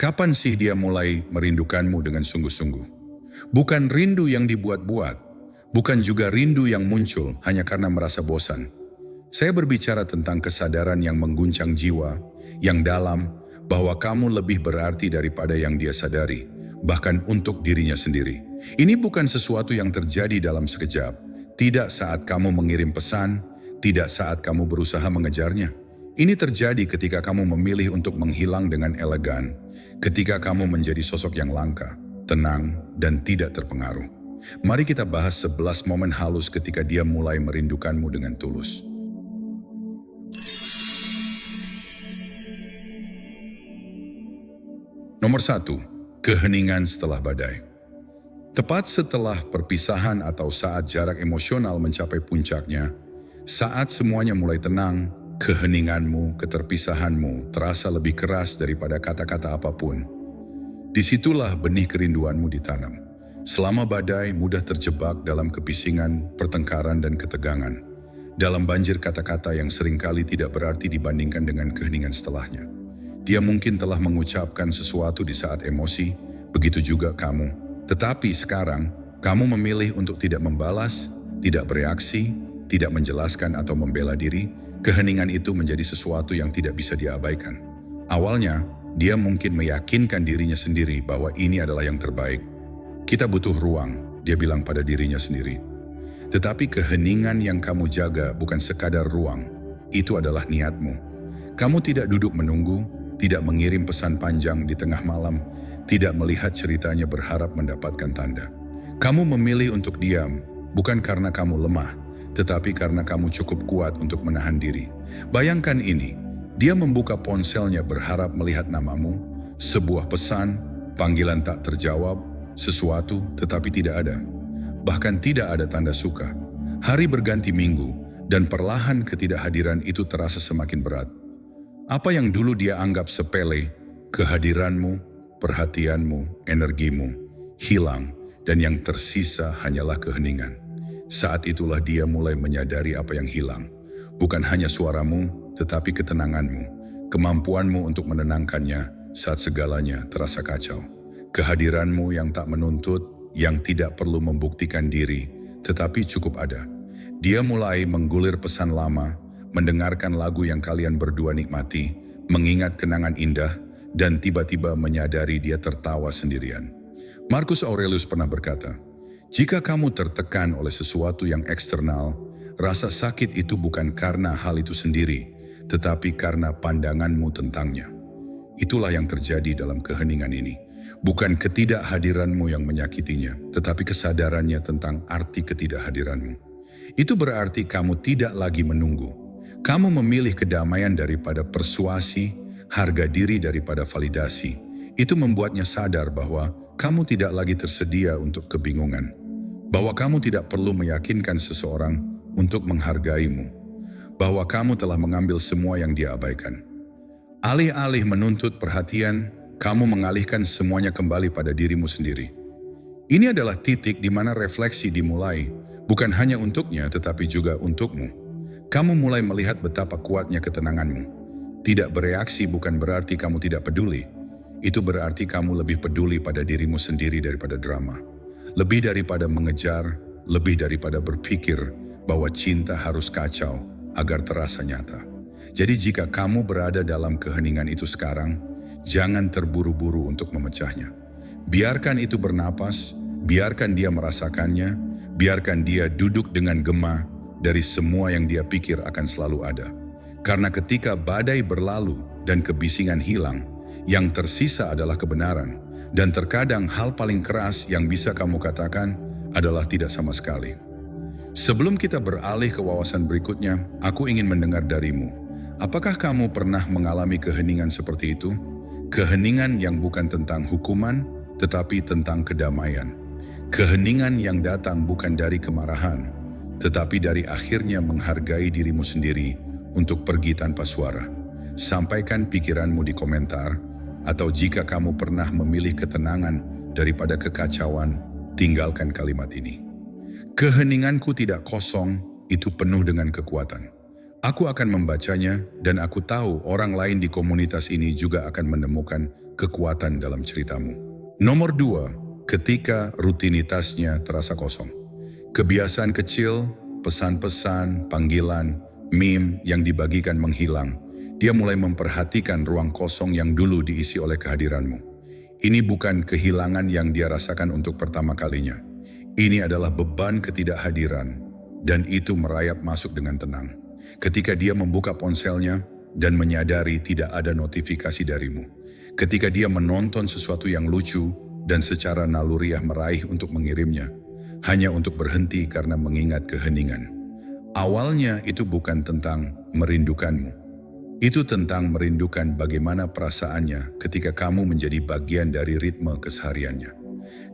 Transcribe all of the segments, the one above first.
Kapan sih dia mulai merindukanmu dengan sungguh-sungguh? Bukan rindu yang dibuat-buat, bukan juga rindu yang muncul hanya karena merasa bosan. Saya berbicara tentang kesadaran yang mengguncang jiwa, yang dalam, bahwa kamu lebih berarti daripada yang dia sadari, bahkan untuk dirinya sendiri. Ini bukan sesuatu yang terjadi dalam sekejap, tidak saat kamu mengirim pesan, tidak saat kamu berusaha mengejarnya. Ini terjadi ketika kamu memilih untuk menghilang dengan elegan, ketika kamu menjadi sosok yang langka, tenang, dan tidak terpengaruh. Mari kita bahas 11 momen halus ketika dia mulai merindukanmu dengan tulus. Nomor 1, keheningan setelah badai. Tepat setelah perpisahan atau saat jarak emosional mencapai puncaknya, saat semuanya mulai tenang, keheninganmu, keterpisahanmu terasa lebih keras daripada kata-kata apapun. Disitulah benih kerinduanmu ditanam. Selama badai mudah terjebak dalam kebisingan, pertengkaran, dan ketegangan. Dalam banjir kata-kata yang seringkali tidak berarti dibandingkan dengan keheningan setelahnya. Dia mungkin telah mengucapkan sesuatu di saat emosi, begitu juga kamu. Tetapi sekarang, kamu memilih untuk tidak membalas, tidak bereaksi, tidak menjelaskan atau membela diri. Keheningan itu menjadi sesuatu yang tidak bisa diabaikan. Awalnya, dia mungkin meyakinkan dirinya sendiri bahwa ini adalah yang terbaik. Kita butuh ruang, dia bilang pada dirinya sendiri. Tetapi keheningan yang kamu jaga bukan sekadar ruang, itu adalah niatmu. Kamu tidak duduk menunggu, tidak mengirim pesan panjang di tengah malam, tidak melihat ceritanya berharap mendapatkan tanda. Kamu memilih untuk diam, bukan karena kamu lemah, tetapi karena kamu cukup kuat untuk menahan diri. Bayangkan ini, dia membuka ponselnya berharap melihat namamu, sebuah pesan, panggilan tak terjawab, sesuatu tetapi tidak ada. Bahkan tidak ada tanda suka. Hari berganti minggu, dan perlahan ketidakhadiran itu terasa semakin berat. Apa yang dulu dia anggap sepele, kehadiranmu, perhatianmu, energimu, hilang, dan yang tersisa hanyalah keheningan. Saat itulah dia mulai menyadari apa yang hilang. Bukan hanya suaramu, tetapi ketenanganmu, kemampuanmu untuk menenangkannya saat segalanya terasa kacau. Kehadiranmu yang tak menuntut, yang tidak perlu membuktikan diri, tetapi cukup ada. Dia mulai menggulir pesan lama, mendengarkan lagu yang kalian berdua nikmati, mengingat kenangan indah, dan tiba-tiba menyadari dia tertawa sendirian. Marcus Aurelius pernah berkata, "Jika kamu tertekan oleh sesuatu yang eksternal, rasa sakit itu bukan karena hal itu sendiri, tetapi karena pandanganmu tentangnya." Itulah yang terjadi dalam keheningan ini. Bukan ketidakhadiranmu yang menyakitinya, tetapi kesadarannya tentang arti ketidakhadiranmu. Itu berarti kamu tidak lagi menunggu. Kamu memilih kedamaian daripada persuasi, harga diri daripada validasi. Itu membuatnya sadar bahwa kamu tidak lagi tersedia untuk kebingungan. Bahwa kamu tidak perlu meyakinkan seseorang untuk menghargaimu. Bahwa kamu telah mengambil semua yang dia abaikan. Alih-alih menuntut perhatian, kamu mengalihkan semuanya kembali pada dirimu sendiri. Ini adalah titik di mana refleksi dimulai, bukan hanya untuknya tetapi juga untukmu. Kamu mulai melihat betapa kuatnya ketenanganmu. Tidak bereaksi bukan berarti kamu tidak peduli. Itu berarti kamu lebih peduli pada dirimu sendiri daripada drama. Lebih daripada mengejar, lebih daripada berpikir bahwa cinta harus kacau agar terasa nyata. Jadi jika kamu berada dalam keheningan itu sekarang, jangan terburu-buru untuk memecahnya. Biarkan itu bernapas, biarkan dia merasakannya, biarkan dia duduk dengan gema dari semua yang dia pikir akan selalu ada. Karena ketika badai berlalu dan kebisingan hilang, yang tersisa adalah kebenaran. Dan terkadang hal paling keras yang bisa kamu katakan adalah tidak sama sekali. Sebelum kita beralih ke wawasan berikutnya, aku ingin mendengar darimu. Apakah kamu pernah mengalami keheningan seperti itu? Keheningan yang bukan tentang hukuman, tetapi tentang kedamaian. Keheningan yang datang bukan dari kemarahan, tetapi dari akhirnya menghargai dirimu sendiri untuk pergi tanpa suara. Sampaikan pikiranmu di komentar, atau jika kamu pernah memilih ketenangan daripada kekacauan, tinggalkan kalimat ini. Keheninganku tidak kosong, itu penuh dengan kekuatan. Aku akan membacanya dan aku tahu orang lain di komunitas ini juga akan menemukan kekuatan dalam ceritamu. Nomor 2, ketika rutinitasnya terasa kosong. Kebiasaan kecil, pesan-pesan, panggilan, meme yang dibagikan menghilang. Dia mulai memperhatikan ruang kosong yang dulu diisi oleh kehadiranmu. Ini bukan kehilangan yang dia rasakan untuk pertama kalinya. Ini adalah beban ketidakhadiran, dan itu merayap masuk dengan tenang. Ketika dia membuka ponselnya dan menyadari tidak ada notifikasi darimu. Ketika dia menonton sesuatu yang lucu dan secara naluriah meraih untuk mengirimnya, hanya untuk berhenti karena mengingat keheningan. Awalnya itu bukan tentang merindukanmu. Itu tentang merindukan bagaimana perasaannya ketika kamu menjadi bagian dari ritme kesehariannya.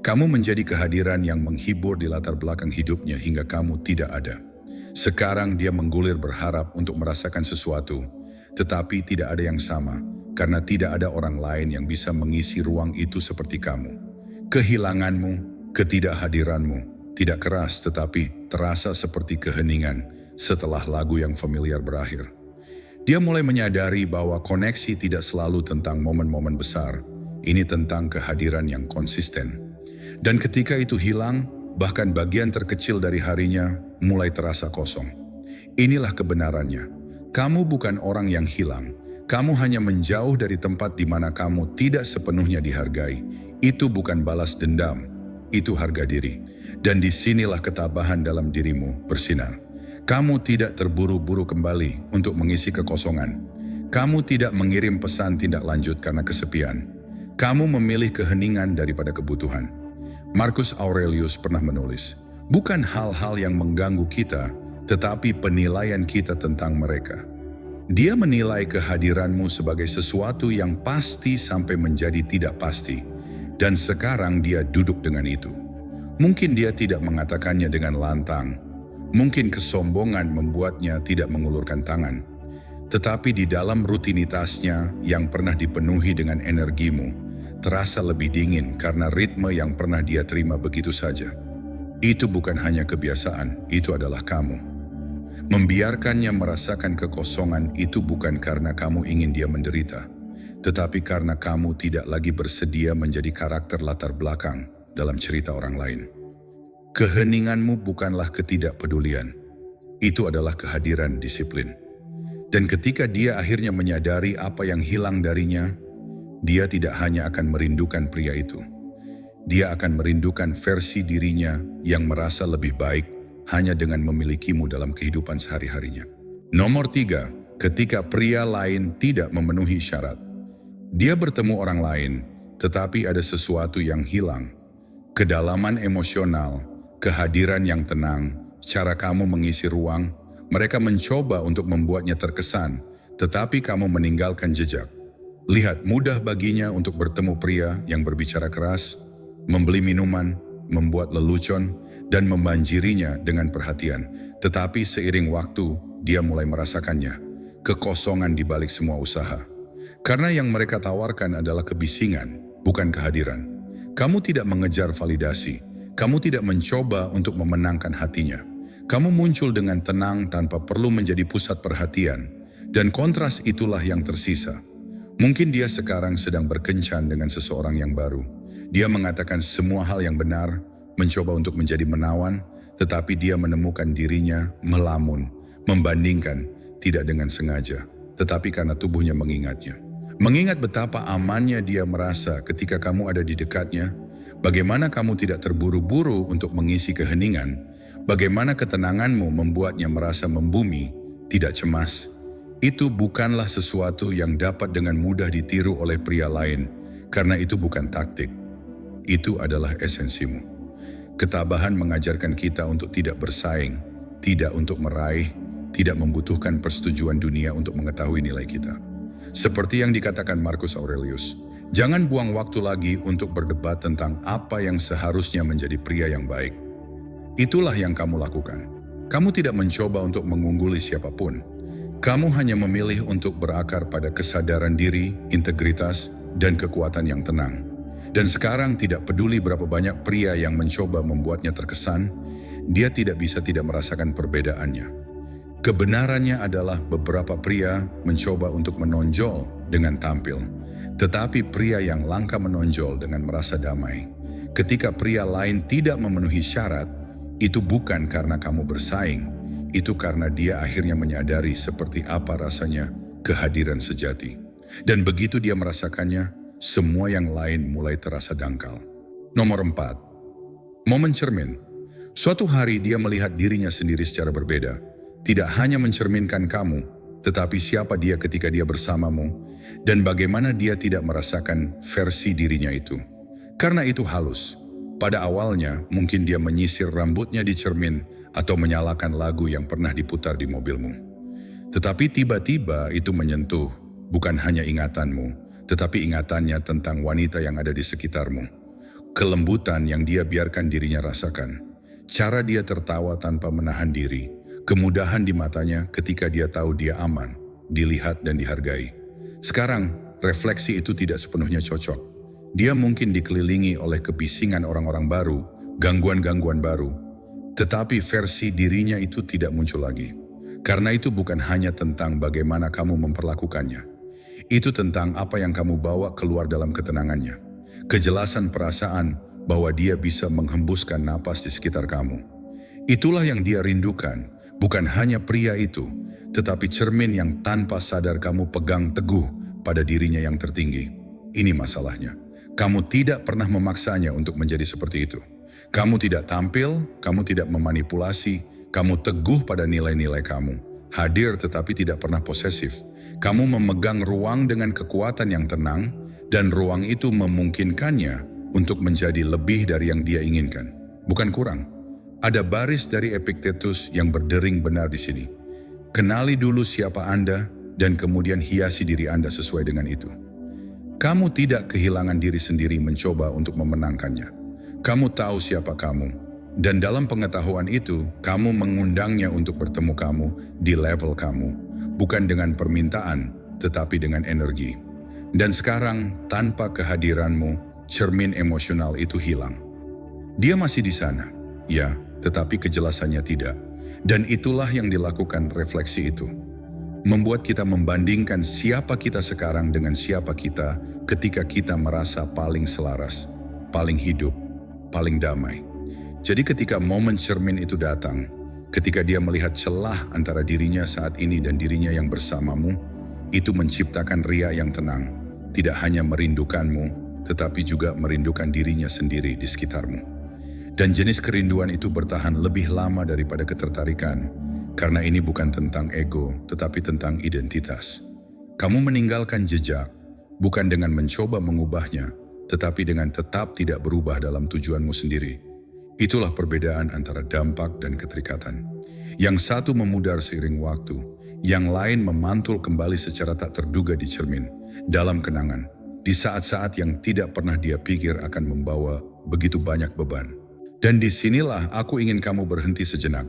Kamu menjadi kehadiran yang menghibur di latar belakang hidupnya hingga kamu tidak ada. Sekarang dia menggulir berharap untuk merasakan sesuatu, tetapi tidak ada yang sama karena tidak ada orang lain yang bisa mengisi ruang itu seperti kamu. Kehilanganmu, ketidakhadiranmu, tidak keras tetapi terasa seperti keheningan setelah lagu yang familiar berakhir. Dia mulai menyadari bahwa koneksi tidak selalu tentang momen-momen besar, ini tentang kehadiran yang konsisten. Dan ketika itu hilang, bahkan bagian terkecil dari harinya mulai terasa kosong. Inilah kebenarannya. Kamu bukan orang yang hilang. Kamu hanya menjauh dari tempat di mana kamu tidak sepenuhnya dihargai. Itu bukan balas dendam, itu harga diri. Dan disinilah ketabahan dalam dirimu bersinar. Kamu tidak terburu-buru kembali untuk mengisi kekosongan. Kamu tidak mengirim pesan tindak lanjut karena kesepian. Kamu memilih keheningan daripada kebutuhan. Marcus Aurelius pernah menulis, bukan hal-hal yang mengganggu kita, tetapi penilaian kita tentang mereka. Dia menilai kehadiranmu sebagai sesuatu yang pasti sampai menjadi tidak pasti, dan sekarang dia duduk dengan itu. Mungkin dia tidak mengatakannya dengan lantang, mungkin kesombongan membuatnya tidak mengulurkan tangan, tetapi di dalam rutinitasnya yang pernah dipenuhi dengan energimu, terasa lebih dingin karena ritme yang pernah dia terima begitu saja. Itu bukan hanya kebiasaan, itu adalah kamu. Membiarkannya merasakan kekosongan itu bukan karena kamu ingin dia menderita, tetapi karena kamu tidak lagi bersedia menjadi karakter latar belakang dalam cerita orang lain. Keheninganmu bukanlah ketidakpedulian, itu adalah kehadiran disiplin. Dan ketika dia akhirnya menyadari apa yang hilang darinya, dia tidak hanya akan merindukan pria itu. Dia akan merindukan versi dirinya yang merasa lebih baik hanya dengan memilikimu dalam kehidupan sehari-harinya. Nomor 3, ketika pria lain tidak memenuhi syarat. Dia bertemu orang lain, tetapi ada sesuatu yang hilang. Kedalaman emosional, kehadiran yang tenang, cara kamu mengisi ruang, mereka mencoba untuk membuatnya terkesan, tetapi kamu meninggalkan jejak. Lihat, mudah baginya untuk bertemu pria yang berbicara keras, membeli minuman, membuat lelucon, dan membanjirinya dengan perhatian. Tetapi seiring waktu, dia mulai merasakannya, kekosongan di balik semua usaha. Karena yang mereka tawarkan adalah kebisingan, bukan kehadiran. Kamu tidak mengejar validasi, kamu tidak mencoba untuk memenangkan hatinya. Kamu muncul dengan tenang tanpa perlu menjadi pusat perhatian, dan kontras itulah yang tersisa. Mungkin dia sekarang sedang berkencan dengan seseorang yang baru. Dia mengatakan semua hal yang benar, mencoba untuk menjadi menawan, tetapi dia menemukan dirinya melamun, membandingkan, tidak dengan sengaja, tetapi karena tubuhnya mengingatnya. Mengingat betapa amannya dia merasa ketika kamu ada di dekatnya, bagaimana kamu tidak terburu-buru untuk mengisi keheningan, bagaimana ketenanganmu membuatnya merasa membumi, tidak cemas. Itu bukanlah sesuatu yang dapat dengan mudah ditiru oleh pria lain, karena itu bukan taktik. Itu adalah esensimu. Ketabahan mengajarkan kita untuk tidak bersaing, tidak untuk meraih, tidak membutuhkan persetujuan dunia untuk mengetahui nilai kita. Seperti yang dikatakan Marcus Aurelius, jangan buang waktu lagi untuk berdebat tentang apa yang seharusnya menjadi pria yang baik. Itulah yang kamu lakukan. Kamu tidak mencoba untuk mengungguli siapapun. Kamu hanya memilih untuk berakar pada kesadaran diri, integritas, dan kekuatan yang tenang. Dan sekarang tidak peduli berapa banyak pria yang mencoba membuatnya terkesan, dia tidak bisa tidak merasakan perbedaannya. Kebenarannya adalah beberapa pria mencoba untuk menonjol dengan tampil, Tetapi pria yang langka menonjol dengan merasa damai. Ketika pria lain tidak memenuhi syarat, itu bukan karena kamu bersaing, itu karena dia akhirnya menyadari seperti apa rasanya kehadiran sejati. Dan begitu dia merasakannya, semua yang lain mulai terasa dangkal. Nomor 4. Momen cermin. Suatu hari dia melihat dirinya sendiri secara berbeda. Tidak hanya mencerminkan kamu, tetapi siapa dia ketika dia bersamamu, dan bagaimana dia tidak merasakan versi dirinya itu. Karena itu halus. Pada awalnya, mungkin dia menyisir rambutnya di cermin atau menyalakan lagu yang pernah diputar di mobilmu. Tetapi tiba-tiba itu menyentuh, bukan hanya ingatanmu, tetapi ingatannya tentang wanita yang ada di sekitarmu. Kelembutan yang dia biarkan dirinya rasakan. Cara dia tertawa tanpa menahan diri. Kemudahan di matanya ketika dia tahu dia aman, dilihat dan dihargai. Sekarang, refleksi itu tidak sepenuhnya cocok. Dia mungkin dikelilingi oleh kebisingan orang-orang baru, gangguan-gangguan baru. Tetapi versi dirinya itu tidak muncul lagi. Karena itu bukan hanya tentang bagaimana kamu memperlakukannya. Itu tentang apa yang kamu bawa keluar dalam ketenangannya. Kejelasan perasaan bahwa dia bisa menghembuskan napas di sekitar kamu. Itulah yang dia rindukan, bukan hanya pria itu, tetapi cermin yang tanpa sadar kamu pegang teguh pada dirinya yang tertinggi. Ini masalahnya. Kamu tidak pernah memaksanya untuk menjadi seperti itu. Kamu tidak tampil, kamu tidak memanipulasi, kamu teguh pada nilai-nilai kamu. Hadir tetapi tidak pernah posesif. Kamu memegang ruang dengan kekuatan yang tenang, dan ruang itu memungkinkannya untuk menjadi lebih dari yang dia inginkan. Bukan kurang. Ada baris dari Epictetus yang berdering benar di sini. Kenali dulu siapa Anda, dan kemudian hiasi diri Anda sesuai dengan itu. Kamu tidak kehilangan diri sendiri mencoba untuk memenangkannya. Kamu tahu siapa kamu, dan dalam pengetahuan itu, kamu mengundangnya untuk bertemu kamu di level kamu, bukan dengan permintaan, tetapi dengan energi. Dan sekarang, tanpa kehadiranmu, cermin emosional itu hilang. Dia masih di sana, ya, tetapi kejelasannya tidak. Dan itulah yang dilakukan refleksi itu. Membuat kita membandingkan siapa kita sekarang dengan siapa kita ketika kita merasa paling selaras, paling hidup, paling damai. Jadi ketika momen cermin itu datang, ketika dia melihat celah antara dirinya saat ini dan dirinya yang bersamamu, itu menciptakan ria yang tenang, tidak hanya merindukanmu, tetapi juga merindukan dirinya sendiri di sekitarmu. Dan jenis kerinduan itu bertahan lebih lama daripada ketertarikan, karena ini bukan tentang ego, tetapi tentang identitas. Kamu meninggalkan jejak, bukan dengan mencoba mengubahnya, tetapi dengan tetap tidak berubah dalam tujuanmu sendiri. Itulah perbedaan antara dampak dan keterikatan. Yang satu memudar seiring waktu, yang lain memantul kembali secara tak terduga di cermin, dalam kenangan, di saat-saat yang tidak pernah dia pikir akan membawa begitu banyak beban. Dan disinilah aku ingin kamu berhenti sejenak.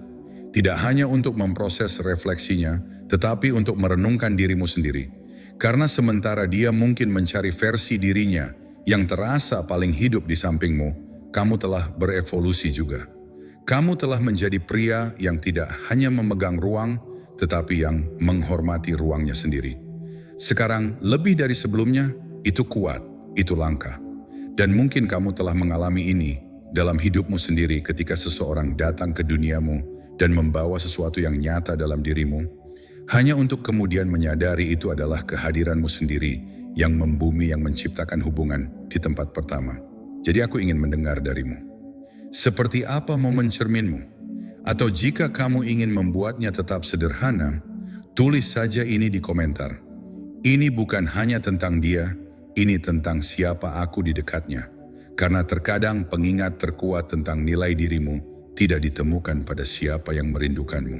Tidak hanya untuk memproses refleksinya, tetapi untuk merenungkan dirimu sendiri. Karena sementara dia mungkin mencari versi dirinya yang terasa paling hidup di sampingmu, kamu telah berevolusi juga. Kamu telah menjadi pria yang tidak hanya memegang ruang, tetapi yang menghormati ruangnya sendiri. Sekarang lebih dari sebelumnya, itu kuat, itu langka. Dan mungkin kamu telah mengalami ini dalam hidupmu sendiri ketika seseorang datang ke duniamu dan membawa sesuatu yang nyata dalam dirimu, hanya untuk kemudian menyadari itu adalah kehadiranmu sendiri yang membumi, yang menciptakan hubungan di tempat pertama. Jadi aku ingin mendengar darimu. Seperti apa momen cerminmu? Atau jika kamu ingin membuatnya tetap sederhana, tulis saja ini di komentar. Ini bukan hanya tentang dia, ini tentang siapa aku di dekatnya. Karena terkadang pengingat terkuat tentang nilai dirimu tidak ditemukan pada siapa yang merindukanmu,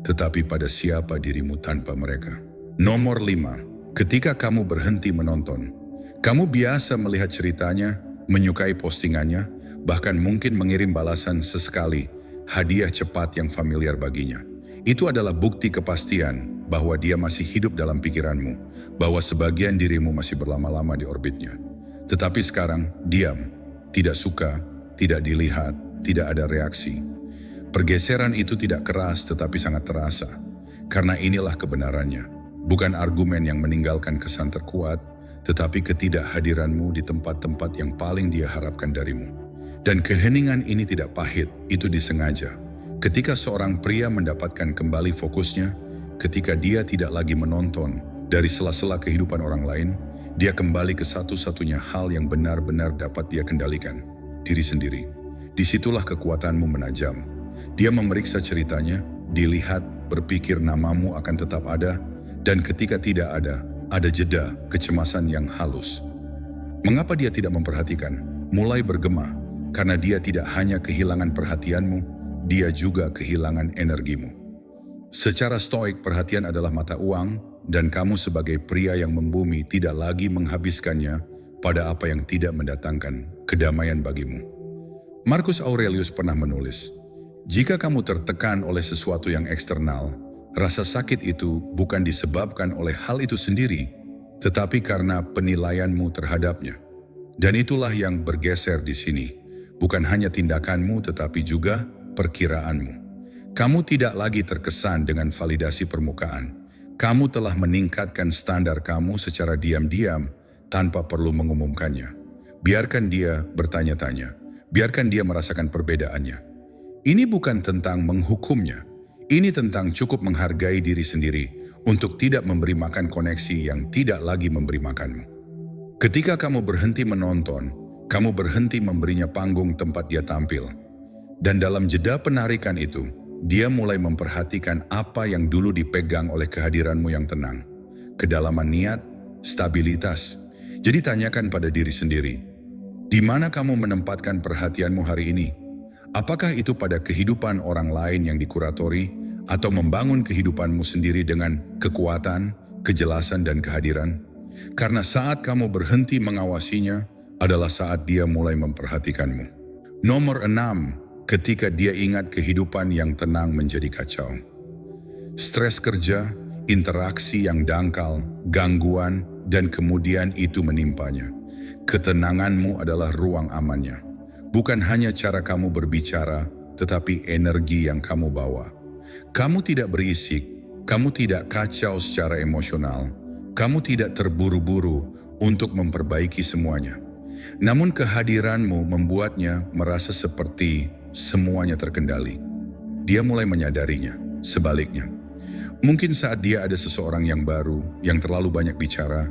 tetapi pada siapa dirimu tanpa mereka. Nomor 5. Ketika kamu berhenti menonton, kamu biasa melihat ceritanya, menyukai postingannya, bahkan mungkin mengirim balasan sesekali, hadiah cepat yang familiar baginya. Itu adalah bukti kepastian bahwa dia masih hidup dalam pikiranmu, bahwa sebagian dirimu masih berlama-lama di orbitnya. Tetapi sekarang, diam, tidak suka, tidak dilihat, tidak ada reaksi. Pergeseran itu tidak keras tetapi sangat terasa. Karena inilah kebenarannya. Bukan argumen yang meninggalkan kesan terkuat, tetapi ketidakhadiranmu di tempat-tempat yang paling dia harapkan darimu. Dan keheningan ini tidak pahit, itu disengaja. Ketika seorang pria mendapatkan kembali fokusnya, ketika dia tidak lagi menonton dari sela-sela kehidupan orang lain, dia kembali ke satu-satunya hal yang benar-benar dapat dia kendalikan, diri sendiri. Disitulah kekuatanmu menajam. Dia memeriksa ceritanya, dilihat, berpikir namamu akan tetap ada, dan ketika tidak ada jeda, kecemasan yang halus. Mengapa dia tidak memperhatikan? Mulai bergema, karena dia tidak hanya kehilangan perhatianmu, dia juga kehilangan energimu. Secara stoik, perhatian adalah mata uang, dan kamu sebagai pria yang membumi tidak lagi menghabiskannya pada apa yang tidak mendatangkan kedamaian bagimu. Marcus Aurelius pernah menulis, "Jika kamu tertekan oleh sesuatu yang eksternal, rasa sakit itu bukan disebabkan oleh hal itu sendiri, tetapi karena penilaianmu terhadapnya." Dan itulah yang bergeser di sini. Bukan hanya tindakanmu tetapi juga perkiraanmu. Kamu tidak lagi terkesan dengan validasi permukaan. Kamu telah meningkatkan standar kamu secara diam-diam tanpa perlu mengumumkannya. Biarkan dia bertanya-tanya. Biarkan dia merasakan perbedaannya. Ini bukan tentang menghukumnya. Ini tentang cukup menghargai diri sendiri untuk tidak memberi makan koneksi yang tidak lagi memberi makanmu. Ketika kamu berhenti menonton, kamu berhenti memberinya panggung tempat dia tampil. Dan dalam jeda penarikan itu, dia mulai memperhatikan apa yang dulu dipegang oleh kehadiranmu yang tenang. Kedalaman niat, stabilitas. Jadi tanyakan pada diri sendiri, di mana kamu menempatkan perhatianmu hari ini? Apakah itu pada kehidupan orang lain yang dikuratori, atau membangun kehidupanmu sendiri dengan kekuatan, kejelasan, dan kehadiran? Karena saat kamu berhenti mengawasinya, adalah saat dia mulai memperhatikanmu. Nomor 6, ketika dia ingat kehidupan yang tenang menjadi kacau. Stres kerja, interaksi yang dangkal, gangguan, dan kemudian itu menimpanya. Ketenanganmu adalah ruang amannya. Bukan hanya cara kamu berbicara, tetapi energi yang kamu bawa. Kamu tidak berisik, kamu tidak kacau secara emosional, kamu tidak terburu-buru untuk memperbaiki semuanya. Namun kehadiranmu membuatnya merasa seperti semuanya terkendali. Dia mulai menyadarinya. Sebaliknya, mungkin saat dia ada seseorang yang baru, yang terlalu banyak bicara,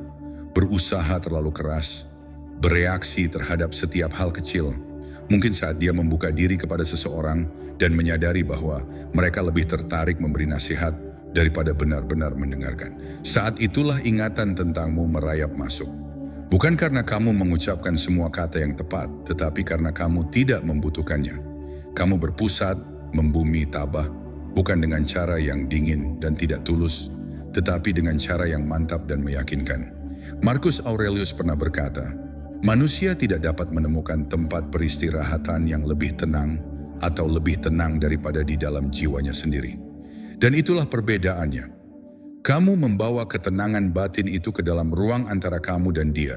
berusaha terlalu keras, bereaksi terhadap setiap hal kecil. Mungkin saat dia membuka diri kepada seseorang dan menyadari bahwa mereka lebih tertarik memberi nasihat daripada benar-benar mendengarkan. Saat itulah ingatan tentangmu merayap masuk. Bukan karena kamu mengucapkan semua kata yang tepat, tetapi karena kamu tidak membutuhkannya. Kamu berpusat, membumi tabah, bukan dengan cara yang dingin dan tidak tulus, tetapi dengan cara yang mantap dan meyakinkan. Marcus Aurelius pernah berkata, manusia tidak dapat menemukan tempat peristirahatan yang lebih tenang atau lebih tenang daripada di dalam jiwanya sendiri. Dan itulah perbedaannya. Kamu membawa ketenangan batin itu ke dalam ruang antara kamu dan dia.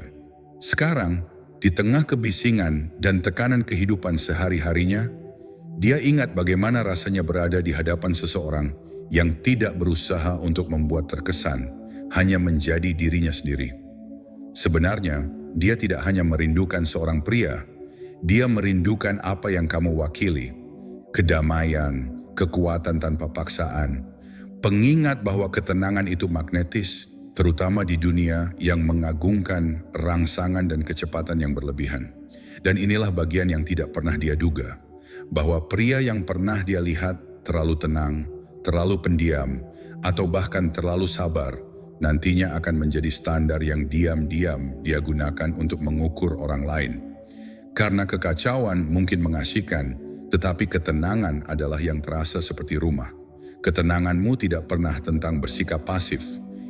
Sekarang, di tengah kebisingan dan tekanan kehidupan sehari-harinya, dia ingat bagaimana rasanya berada di hadapan seseorang yang tidak berusaha untuk membuat terkesan, hanya menjadi dirinya sendiri. Sebenarnya, dia tidak hanya merindukan seorang pria, dia merindukan apa yang kamu wakili, kedamaian, kekuatan tanpa paksaan, pengingat bahwa ketenangan itu magnetis, terutama di dunia yang mengagungkan rangsangan dan kecepatan yang berlebihan. Dan inilah bagian yang tidak pernah dia duga, bahwa pria yang pernah dia lihat terlalu tenang, terlalu pendiam, atau bahkan terlalu sabar, nantinya akan menjadi standar yang diam-diam dia gunakan untuk mengukur orang lain. Karena kekacauan mungkin mengasihkan, tetapi ketenangan adalah yang terasa seperti rumah. Ketenanganmu tidak pernah tentang bersikap pasif.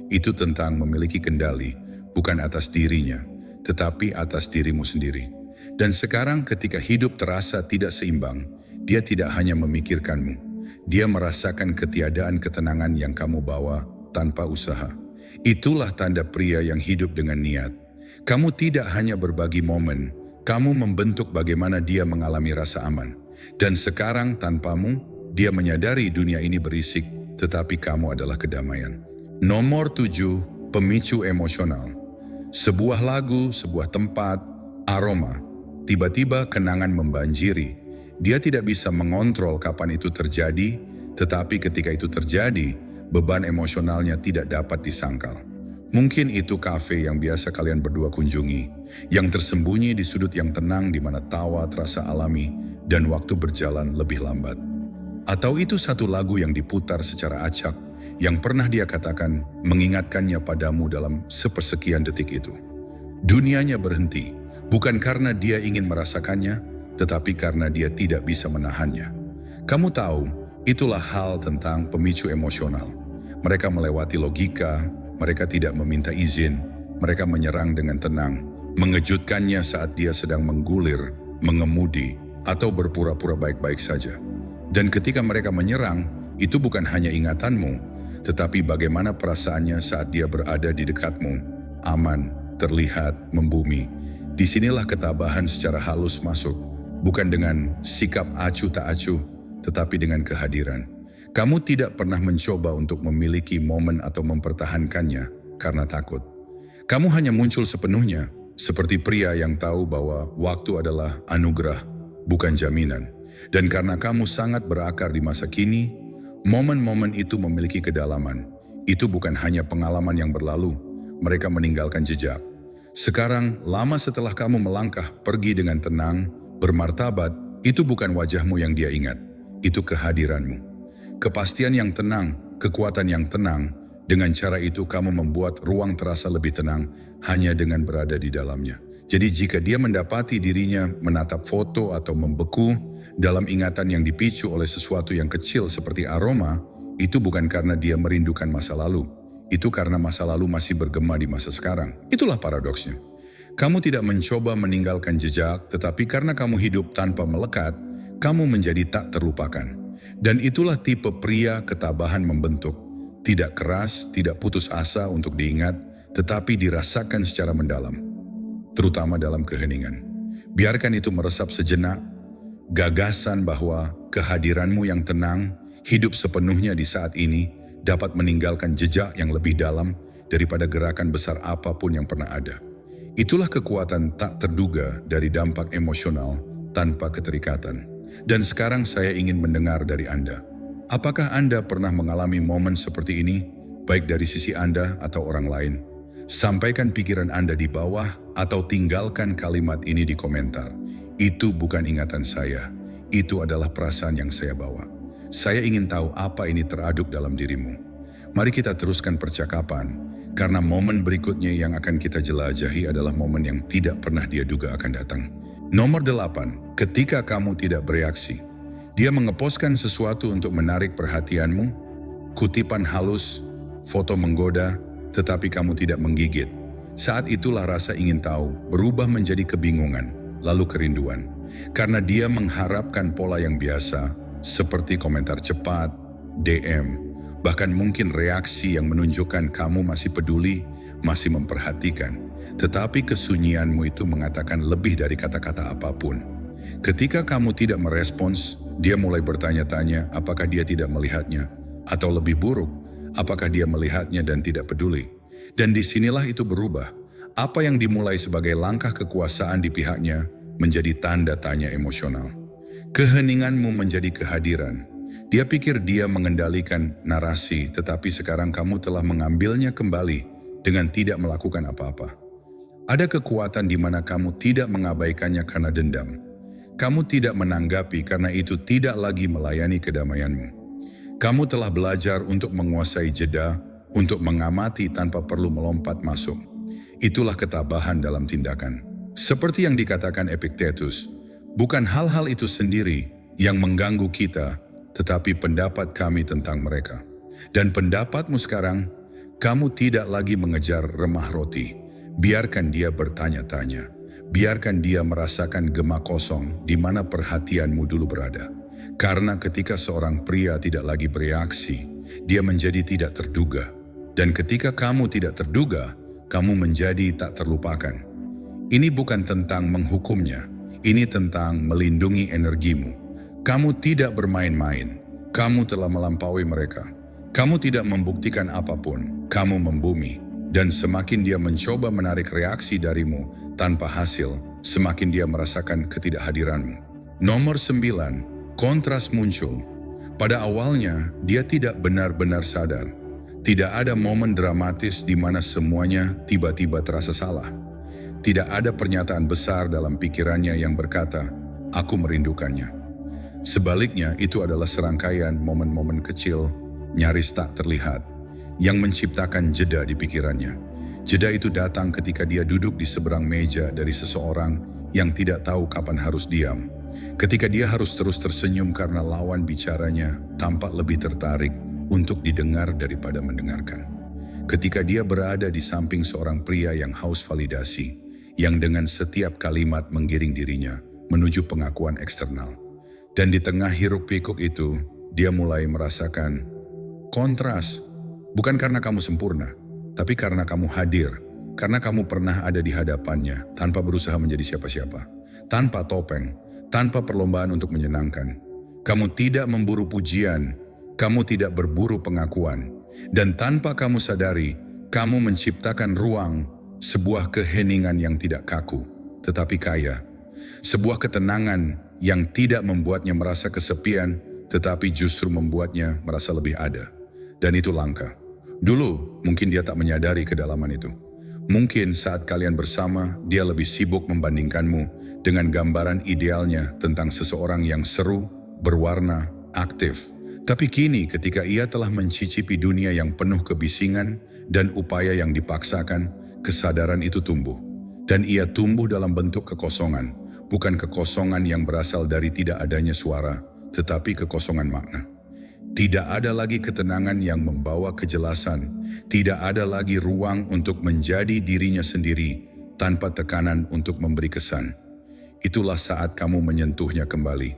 Itu tentang memiliki kendali, bukan atas dirinya, tetapi atas dirimu sendiri. Dan sekarang ketika hidup terasa tidak seimbang, dia tidak hanya memikirkanmu. Dia merasakan ketiadaan ketenangan yang kamu bawa tanpa usaha. Itulah tanda pria yang hidup dengan niat. Kamu tidak hanya berbagi momen, kamu membentuk bagaimana dia mengalami rasa aman. Dan sekarang tanpamu, dia menyadari dunia ini berisik, tetapi kamu adalah kedamaian. Nomor 7, pemicu emosional. Sebuah lagu, sebuah tempat, aroma, tiba-tiba kenangan membanjiri. Dia tidak bisa mengontrol kapan itu terjadi, tetapi ketika itu terjadi, beban emosionalnya tidak dapat disangkal. Mungkin itu kafe yang biasa kalian berdua kunjungi, yang tersembunyi di sudut yang tenang di mana tawa terasa alami dan waktu berjalan lebih lambat. Atau itu satu lagu yang diputar secara acak, yang pernah dia katakan mengingatkannya padamu dalam sepersekian detik itu. Dunianya berhenti, bukan karena dia ingin merasakannya, tetapi karena dia tidak bisa menahannya. Kamu tahu, itulah hal tentang pemicu emosional. Mereka melewati logika, mereka tidak meminta izin, mereka menyerang dengan tenang, mengejutkannya saat dia sedang menggulir, mengemudi, atau berpura-pura baik-baik saja. Dan ketika mereka menyerang, itu bukan hanya ingatanmu, tetapi bagaimana perasaannya saat dia berada di dekatmu, aman, terlihat, membumi. Disinilah ketabahan secara halus masuk, bukan dengan sikap acuh tak acuh, tetapi dengan kehadiran. Kamu tidak pernah mencoba untuk memiliki momen atau mempertahankannya karena takut. Kamu hanya muncul sepenuhnya, seperti pria yang tahu bahwa waktu adalah anugerah, bukan jaminan. Dan karena kamu sangat berakar di masa kini, momen-momen itu memiliki kedalaman. Itu bukan hanya pengalaman yang berlalu, mereka meninggalkan jejak. Sekarang, lama setelah kamu melangkah pergi dengan tenang, bermartabat, itu bukan wajahmu yang dia ingat, itu kehadiranmu. Kepastian yang tenang, kekuatan yang tenang, dengan cara itu kamu membuat ruang terasa lebih tenang hanya dengan berada di dalamnya. Jadi jika dia mendapati dirinya menatap foto atau membeku dalam ingatan yang dipicu oleh sesuatu yang kecil seperti aroma, itu bukan karena dia merindukan masa lalu. Itu karena masa lalu masih bergema di masa sekarang. Itulah paradoksnya. Kamu tidak mencoba meninggalkan jejak, tetapi karena kamu hidup tanpa melekat, kamu menjadi tak terlupakan. Dan itulah tipe pria ketabahan membentuk. Tidak keras, tidak putus asa untuk diingat, tetapi dirasakan secara mendalam. Terutama dalam keheningan. Biarkan itu meresap sejenak. Gagasan bahwa kehadiranmu yang tenang, hidup sepenuhnya di saat ini, dapat meninggalkan jejak yang lebih dalam daripada gerakan besar apapun yang pernah ada. Itulah kekuatan tak terduga dari dampak emosional tanpa keterikatan. Dan sekarang saya ingin mendengar dari Anda. Apakah Anda pernah mengalami momen seperti ini, baik dari sisi Anda atau orang lain? Sampaikan pikiran Anda di bawah atau tinggalkan kalimat ini di komentar. Itu bukan ingatan saya, itu adalah perasaan yang saya bawa. Saya ingin tahu apa ini teraduk dalam dirimu. Mari kita teruskan percakapan, karena momen berikutnya yang akan kita jelajahi adalah momen yang tidak pernah dia duga akan datang. Nomor 8, ketika kamu tidak bereaksi. Dia mengeposkan sesuatu untuk menarik perhatianmu, kutipan halus, foto menggoda, tetapi kamu tidak menggigit. Saat itulah rasa ingin tahu berubah menjadi kebingungan, lalu kerinduan. Karena dia mengharapkan pola yang biasa, seperti komentar cepat, DM, bahkan mungkin reaksi yang menunjukkan kamu masih peduli, masih memperhatikan. Tetapi kesunyianmu itu mengatakan lebih dari kata-kata apapun. Ketika kamu tidak merespons, dia mulai bertanya-tanya apakah dia tidak melihatnya. Atau lebih buruk, apakah dia melihatnya dan tidak peduli. Dan disinilah itu berubah. Apa yang dimulai sebagai langkah kekuasaan di pihaknya menjadi tanda tanya emosional. Keheninganmu menjadi kehadiran. Dia pikir dia mengendalikan narasi, tetapi sekarang kamu telah mengambilnya kembali dengan tidak melakukan apa-apa. Ada kekuatan di mana kamu tidak mengabaikannya karena dendam. Kamu tidak menanggapi karena itu tidak lagi melayani kedamaianmu. Kamu telah belajar untuk menguasai jeda, untuk mengamati tanpa perlu melompat masuk. Itulah ketabahan dalam tindakan. Seperti yang dikatakan Epictetus, bukan hal-hal itu sendiri yang mengganggu kita, tetapi pendapat kami tentang mereka. Dan pendapatmu sekarang, kamu tidak lagi mengejar remah roti. Biarkan dia bertanya-tanya. Biarkan dia merasakan gema kosong di mana perhatianmu dulu berada. Karena ketika seorang pria tidak lagi bereaksi, dia menjadi tidak terduga. Dan ketika kamu tidak terduga, kamu menjadi tak terlupakan. Ini bukan tentang menghukumnya, ini tentang melindungi energimu. Kamu tidak bermain-main, kamu telah melampaui mereka. Kamu tidak membuktikan apapun, kamu membumi. Dan semakin dia mencoba menarik reaksi darimu tanpa hasil, semakin dia merasakan ketidakhadiranmu. Nomor 9, kontras muncul. Pada awalnya, dia tidak benar-benar sadar. Tidak ada momen dramatis di mana semuanya tiba-tiba terasa salah. Tidak ada pernyataan besar dalam pikirannya yang berkata, "Aku merindukannya." Sebaliknya, itu adalah serangkaian momen-momen kecil, nyaris tak terlihat, yang menciptakan jeda di pikirannya. Jeda itu datang ketika dia duduk di seberang meja dari seseorang yang tidak tahu kapan harus diam. Ketika dia harus terus tersenyum karena lawan bicaranya tampak lebih tertarik untuk didengar daripada mendengarkan. Ketika dia berada di samping seorang pria yang haus validasi, yang dengan setiap kalimat menggiring dirinya menuju pengakuan eksternal. Dan di tengah hiruk-pikuk itu, dia mulai merasakan kontras. Bukan karena kamu sempurna, tapi karena kamu hadir. Karena kamu pernah ada di hadapannya tanpa berusaha menjadi siapa-siapa. Tanpa topeng, tanpa perlombaan untuk menyenangkan. Kamu tidak memburu pujian, kamu tidak berburu pengakuan. Dan tanpa kamu sadari, kamu menciptakan ruang, sebuah keheningan yang tidak kaku, tetapi kaya. Sebuah ketenangan yang tidak membuatnya merasa kesepian, tetapi justru membuatnya merasa lebih ada. Dan itu langka. Dulu, mungkin dia tak menyadari kedalaman itu. Mungkin saat kalian bersama, dia lebih sibuk membandingkanmu dengan gambaran idealnya tentang seseorang yang seru, berwarna, aktif. Tapi kini ketika ia telah mencicipi dunia yang penuh kebisingan dan upaya yang dipaksakan, kesadaran itu tumbuh. Dan ia tumbuh dalam bentuk kekosongan, bukan kekosongan yang berasal dari tidak adanya suara, tetapi kekosongan makna. Tidak ada lagi ketenangan yang membawa kejelasan, tidak ada lagi ruang untuk menjadi dirinya sendiri tanpa tekanan untuk memberi kesan. Itulah saat kamu menyentuhnya kembali,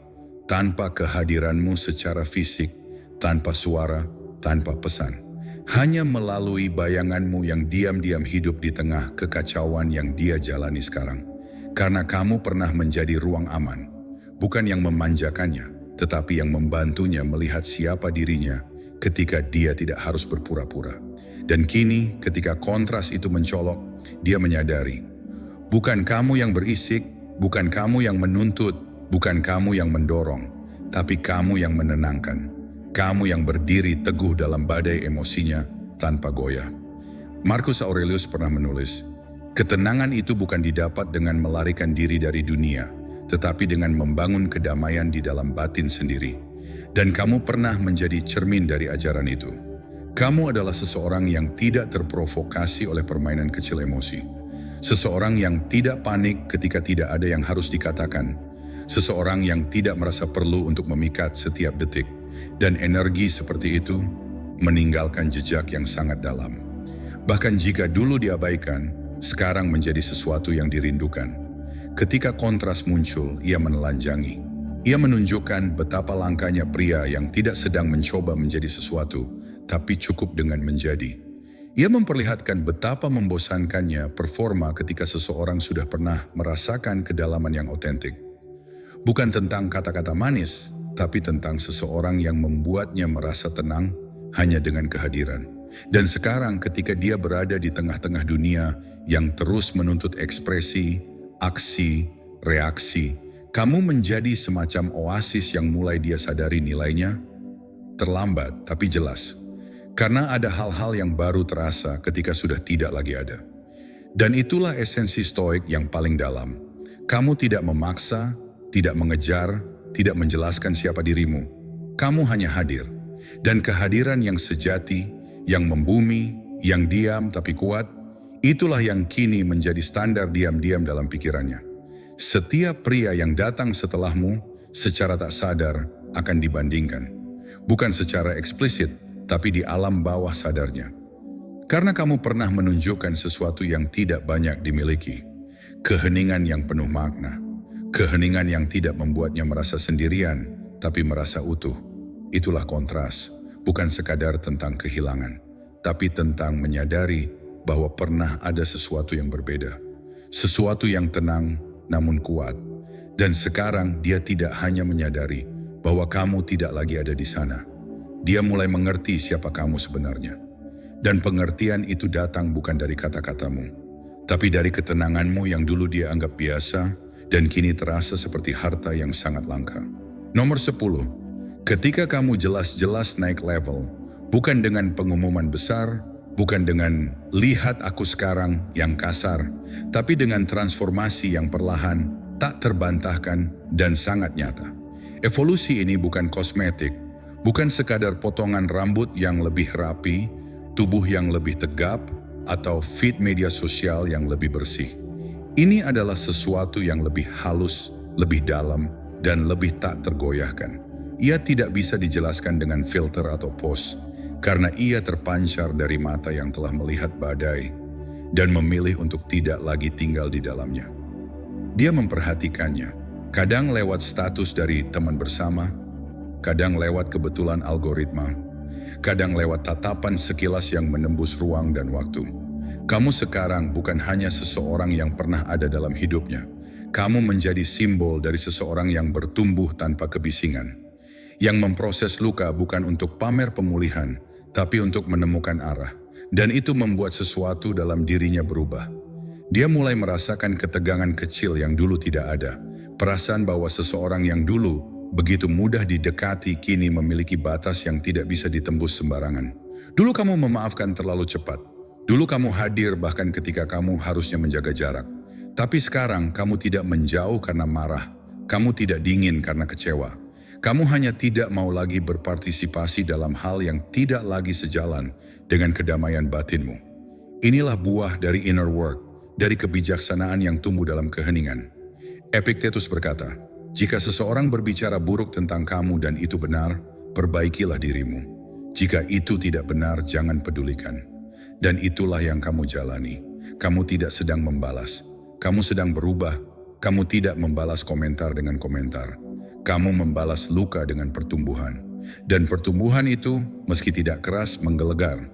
tanpa kehadiranmu secara fisik, tanpa suara, tanpa pesan. Hanya melalui bayanganmu yang diam-diam hidup di tengah kekacauan yang dia jalani sekarang. Karena kamu pernah menjadi ruang aman, bukan yang memanjakannya, tetapi yang membantunya melihat siapa dirinya ketika dia tidak harus berpura-pura. Dan kini ketika kontras itu mencolok, dia menyadari, bukan kamu yang berisik, bukan kamu yang menuntut, bukan kamu yang mendorong, tapi kamu yang menenangkan. Kamu yang berdiri teguh dalam badai emosinya tanpa goyah. Marcus Aurelius pernah menulis, ketenangan itu bukan didapat dengan melarikan diri dari dunia, tetapi dengan membangun kedamaian di dalam batin sendiri. Dan kamu pernah menjadi cermin dari ajaran itu. Kamu adalah seseorang yang tidak terprovokasi oleh permainan kecil emosi. Seseorang yang tidak panik ketika tidak ada yang harus dikatakan. Seseorang yang tidak merasa perlu untuk memikat setiap detik. Dan energi seperti itu meninggalkan jejak yang sangat dalam. Bahkan jika dulu diabaikan, sekarang menjadi sesuatu yang dirindukan. Ketika kontras muncul, ia menelanjangi. Ia menunjukkan betapa langkanya pria yang tidak sedang mencoba menjadi sesuatu, tapi cukup dengan menjadi. Ia memperlihatkan betapa membosankannya performa ketika seseorang sudah pernah merasakan kedalaman yang otentik. Bukan tentang kata-kata manis, tapi tentang seseorang yang membuatnya merasa tenang hanya dengan kehadiran. Dan sekarang ketika dia berada di tengah-tengah dunia yang terus menuntut ekspresi, aksi, reaksi, kamu menjadi semacam oasis yang mulai dia sadari nilainya, terlambat tapi jelas. Karena ada hal-hal yang baru terasa ketika sudah tidak lagi ada. Dan itulah esensi stoik yang paling dalam. Kamu tidak memaksa, tidak mengejar, tidak menjelaskan siapa dirimu. Kamu hanya hadir. Dan kehadiran yang sejati, yang membumi, yang diam tapi kuat, itulah yang kini menjadi standar diam-diam dalam pikirannya. Setiap pria yang datang setelahmu secara tak sadar akan dibandingkan. Bukan secara eksplisit, tapi di alam bawah sadarnya. Karena kamu pernah menunjukkan sesuatu yang tidak banyak dimiliki. Keheningan yang penuh makna. Keheningan yang tidak membuatnya merasa sendirian, tapi merasa utuh. Itulah kontras, bukan sekadar tentang kehilangan, tapi tentang menyadari bahwa pernah ada sesuatu yang berbeda. Sesuatu yang tenang, namun kuat. Dan sekarang dia tidak hanya menyadari bahwa kamu tidak lagi ada di sana. Dia mulai mengerti siapa kamu sebenarnya. Dan pengertian itu datang bukan dari kata-katamu, tapi dari ketenanganmu yang dulu dia anggap biasa dan kini terasa seperti harta yang sangat langka. Nomor 10. Ketika kamu jelas-jelas naik level, bukan dengan pengumuman besar, bukan dengan lihat aku sekarang yang kasar, tapi dengan transformasi yang perlahan, tak terbantahkan, dan sangat nyata. Evolusi ini bukan kosmetik, bukan sekadar potongan rambut yang lebih rapi, tubuh yang lebih tegap, atau feed media sosial yang lebih bersih. Ini adalah sesuatu yang lebih halus, lebih dalam, dan lebih tak tergoyahkan. Ia tidak bisa dijelaskan dengan filter atau pose, karena ia terpancar dari mata yang telah melihat badai dan memilih untuk tidak lagi tinggal di dalamnya. Dia memperhatikannya, kadang lewat status dari teman bersama, kadang lewat kebetulan algoritma, kadang lewat tatapan sekilas yang menembus ruang dan waktu. Kamu sekarang bukan hanya seseorang yang pernah ada dalam hidupnya. Kamu menjadi simbol dari seseorang yang bertumbuh tanpa kebisingan, yang memproses luka bukan untuk pamer pemulihan, tapi untuk menemukan arah. Dan itu membuat sesuatu dalam dirinya berubah. Dia mulai merasakan ketegangan kecil yang dulu tidak ada. Perasaan bahwa seseorang yang dulu begitu mudah didekati kini memiliki batas yang tidak bisa ditembus sembarangan. Dulu kamu memaafkan terlalu cepat. Dulu kamu hadir bahkan ketika kamu harusnya menjaga jarak. Tapi sekarang kamu tidak menjauh karena marah. Kamu tidak dingin karena kecewa. Kamu hanya tidak mau lagi berpartisipasi dalam hal yang tidak lagi sejalan dengan kedamaian batinmu. Inilah buah dari inner work, dari kebijaksanaan yang tumbuh dalam keheningan. Epictetus berkata, jika seseorang berbicara buruk tentang kamu dan itu benar, perbaikilah dirimu. Jika itu tidak benar, jangan pedulikan. Dan itulah yang kamu jalani. Kamu tidak sedang membalas. Kamu sedang berubah. Kamu tidak membalas komentar dengan komentar. Kamu membalas luka dengan pertumbuhan. Dan pertumbuhan itu, meski tidak keras, menggelegar.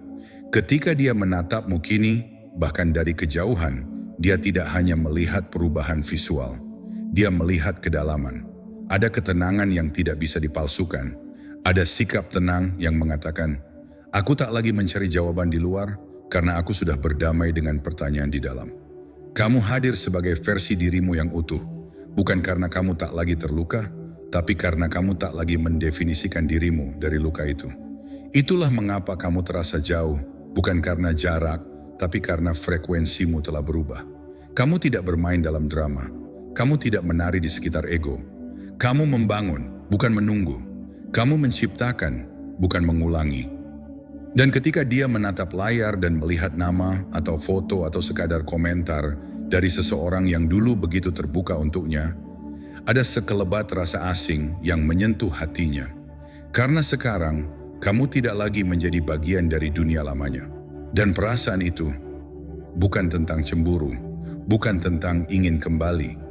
Ketika dia menatapmu kini, bahkan dari kejauhan, dia tidak hanya melihat perubahan visual. Dia melihat kedalaman. Ada ketenangan yang tidak bisa dipalsukan. Ada sikap tenang yang mengatakan, aku tak lagi mencari jawaban di luar, karena aku sudah berdamai dengan pertanyaan di dalam. Kamu hadir sebagai versi dirimu yang utuh, bukan karena kamu tak lagi terluka, tapi karena kamu tak lagi mendefinisikan dirimu dari luka itu. Itulah mengapa kamu terasa jauh, bukan karena jarak, tapi karena frekuensimu telah berubah. Kamu tidak bermain dalam drama, kamu tidak menari di sekitar ego. Kamu membangun, bukan menunggu. Kamu menciptakan, bukan mengulangi. Dan ketika dia menatap layar dan melihat nama atau foto atau sekadar komentar dari seseorang yang dulu begitu terbuka untuknya, ada sekelebat rasa asing yang menyentuh hatinya. Karena sekarang, kamu tidak lagi menjadi bagian dari dunia lamanya. Dan perasaan itu bukan tentang cemburu, bukan tentang ingin kembali,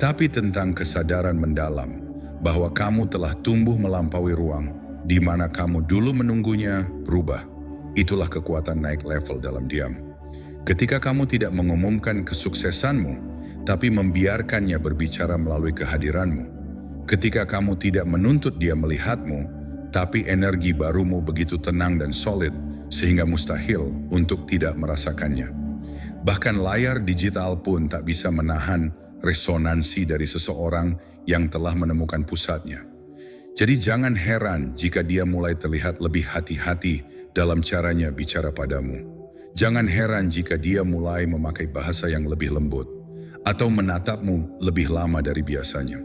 tapi tentang kesadaran mendalam bahwa kamu telah tumbuh melampaui ruang di mana kamu dulu menunggunya berubah. Itulah kekuatan naik level dalam diam. Ketika kamu tidak mengumumkan kesuksesanmu, tapi membiarkannya berbicara melalui kehadiranmu. Ketika kamu tidak menuntut dia melihatmu, tapi energi barumu begitu tenang dan solid, sehingga mustahil untuk tidak merasakannya. Bahkan layar digital pun tak bisa menahan resonansi dari seseorang yang telah menemukan pusatnya. Jadi jangan heran jika dia mulai terlihat lebih hati-hati dalam caranya bicara padamu. Jangan heran jika dia mulai memakai bahasa yang lebih lembut atau menatapmu lebih lama dari biasanya.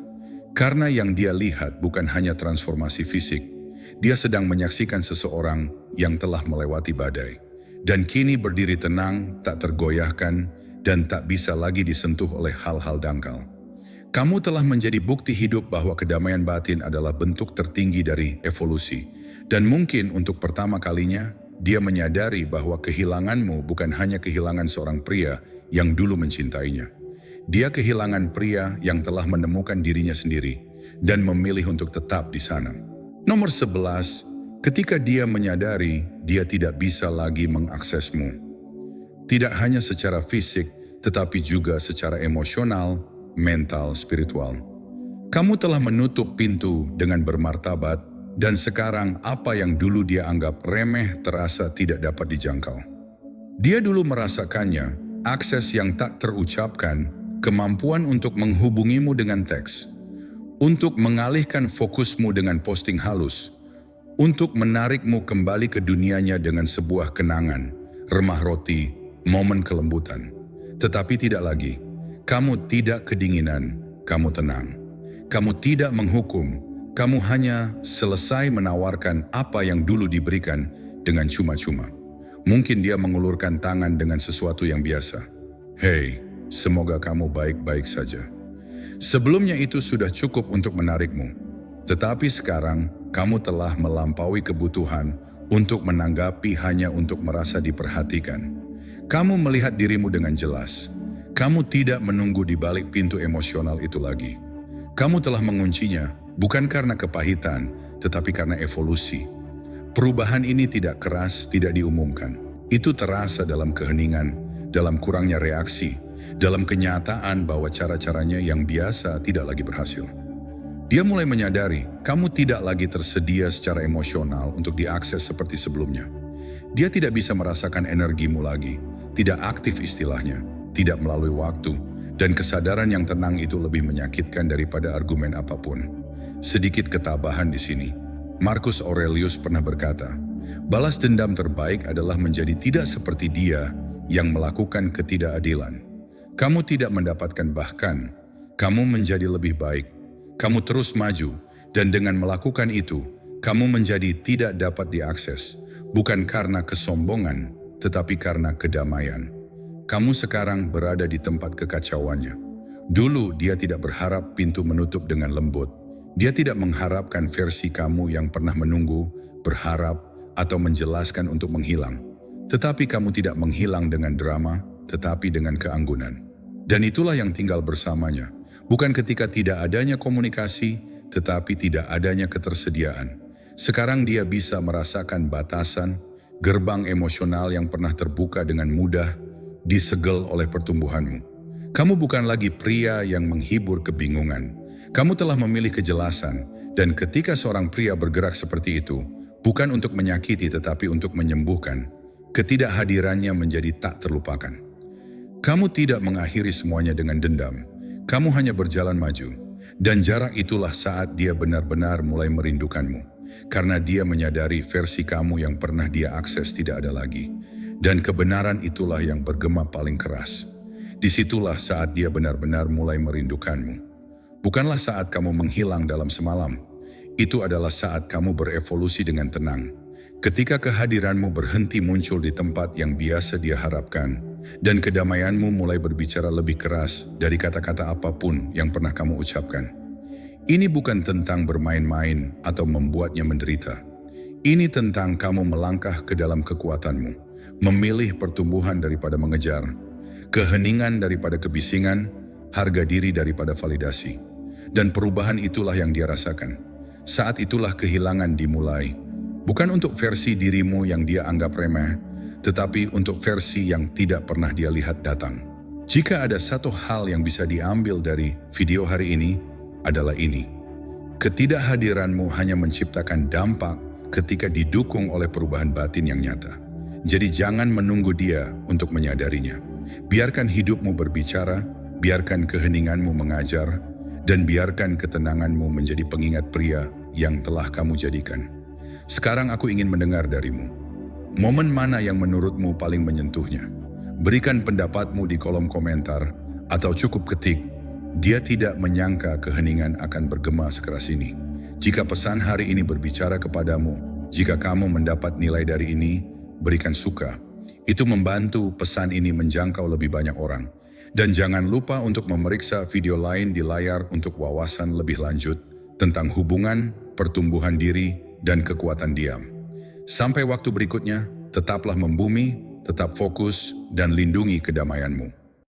Karena yang dia lihat bukan hanya transformasi fisik, dia sedang menyaksikan seseorang yang telah melewati badai dan kini berdiri tenang, tak tergoyahkan, dan tak bisa lagi disentuh oleh hal-hal dangkal. Kamu telah menjadi bukti hidup bahwa kedamaian batin adalah bentuk tertinggi dari evolusi. Dan mungkin untuk pertama kalinya, dia menyadari bahwa kehilanganmu bukan hanya kehilangan seorang pria yang dulu mencintainya. Dia kehilangan pria yang telah menemukan dirinya sendiri dan memilih untuk tetap di sana. Nomor 11, ketika dia menyadari dia tidak bisa lagi mengaksesmu. Tidak hanya secara fisik, tetapi juga secara emosional, mental, spiritual. Kamu telah menutup pintu dengan bermartabat, Dan sekarang apa yang dulu dia anggap remeh terasa tidak dapat dijangkau. Dia dulu merasakannya, akses yang tak terucapkan, kemampuan untuk menghubungimu dengan teks, untuk mengalihkan fokusmu dengan posting halus, untuk menarikmu kembali ke dunianya dengan sebuah kenangan, remah roti, momen kelembutan. Tetapi tidak lagi. Kamu tidak kedinginan, kamu tenang. Kamu tidak menghukum, kamu hanya selesai menawarkan apa yang dulu diberikan dengan cuma-cuma. Mungkin dia mengulurkan tangan dengan sesuatu yang biasa. Hei, semoga kamu baik-baik saja. Sebelumnya itu sudah cukup untuk menarikmu. Tetapi sekarang kamu telah melampaui kebutuhan untuk menanggapi hanya untuk merasa diperhatikan. Kamu melihat dirimu dengan jelas. Kamu tidak menunggu di balik pintu emosional itu lagi. Kamu telah menguncinya bukan karena kepahitan, tetapi karena evolusi. Perubahan ini tidak keras, tidak diumumkan. Itu terasa dalam keheningan, dalam kurangnya reaksi, dalam kenyataan bahwa cara-caranya yang biasa tidak lagi berhasil. Dia mulai menyadari kamu tidak lagi tersedia secara emosional untuk diakses seperti sebelumnya. Dia tidak bisa merasakan energimu lagi, tidak aktif istilahnya, tidak melalui waktu, dan kesadaran yang tenang itu lebih menyakitkan daripada argumen apapun. Sedikit ketabahan di sini. Marcus Aurelius pernah berkata, balas dendam terbaik adalah menjadi tidak seperti dia yang melakukan ketidakadilan. Kamu tidak mendapatkan bahkan, kamu menjadi lebih baik. Kamu terus maju, dan dengan melakukan itu, kamu menjadi tidak dapat diakses, bukan karena kesombongan, tetapi karena kedamaian. Kamu sekarang berada di tempat kekacauannya. Dulu dia tidak berharap pintu menutup dengan lembut. Dia tidak mengharapkan versi kamu yang pernah menunggu, berharap, atau menjelaskan untuk menghilang. Tetapi kamu tidak menghilang dengan drama, tetapi dengan keanggunan. Dan itulah yang tinggal bersamanya. Bukan ketika tidak adanya komunikasi, tetapi tidak adanya ketersediaan. Sekarang dia bisa merasakan batasan, gerbang emosional yang pernah terbuka dengan mudah, disegel oleh pertumbuhanmu. Kamu bukan lagi pria yang menghibur kebingungan. Kamu telah memilih kejelasan, dan ketika seorang pria bergerak seperti itu, bukan untuk menyakiti tetapi untuk menyembuhkan, ketidakhadirannya menjadi tak terlupakan. Kamu tidak mengakhiri semuanya dengan dendam, kamu hanya berjalan maju, dan jarak itulah saat dia benar-benar mulai merindukanmu, karena dia menyadari versi kamu yang pernah dia akses tidak ada lagi, dan kebenaran itulah yang bergema paling keras. Disitulah saat dia benar-benar mulai merindukanmu. Bukanlah saat kamu menghilang dalam semalam. Itu adalah saat kamu berevolusi dengan tenang. Ketika kehadiranmu berhenti muncul di tempat yang biasa dia harapkan, dan kedamaianmu mulai berbicara lebih keras dari kata-kata apapun yang pernah kamu ucapkan. Ini bukan tentang bermain-main atau membuatnya menderita. Ini tentang kamu melangkah ke dalam kekuatanmu, memilih pertumbuhan daripada mengejar, keheningan daripada kebisingan, harga diri daripada validasi. Dan perubahan itulah yang dia rasakan. Saat itulah kehilangan dimulai. Bukan untuk versi dirimu yang dia anggap remeh, tetapi untuk versi yang tidak pernah dia lihat datang. Jika ada satu hal yang bisa diambil dari video hari ini, adalah ini. Ketidakhadiranmu hanya menciptakan dampak ketika didukung oleh perubahan batin yang nyata. Jadi jangan menunggu dia untuk menyadarinya. Biarkan hidupmu berbicara, biarkan keheninganmu mengajar, dan biarkan ketenanganmu menjadi pengingat pria yang telah kamu jadikan. Sekarang aku ingin mendengar darimu. Momen mana yang menurutmu paling menyentuhnya? Berikan pendapatmu di kolom komentar, atau cukup ketik, dia tidak menyangka keheningan akan bergema sekeras ini. Jika pesan hari ini berbicara kepadamu, jika kamu mendapat nilai dari ini, berikan suka. Itu membantu pesan ini menjangkau lebih banyak orang. Dan jangan lupa untuk memeriksa video lain di layar untuk wawasan lebih lanjut tentang hubungan, pertumbuhan diri, dan kekuatan diam. Sampai waktu berikutnya, tetaplah membumi, tetap fokus, dan lindungi kedamaianmu.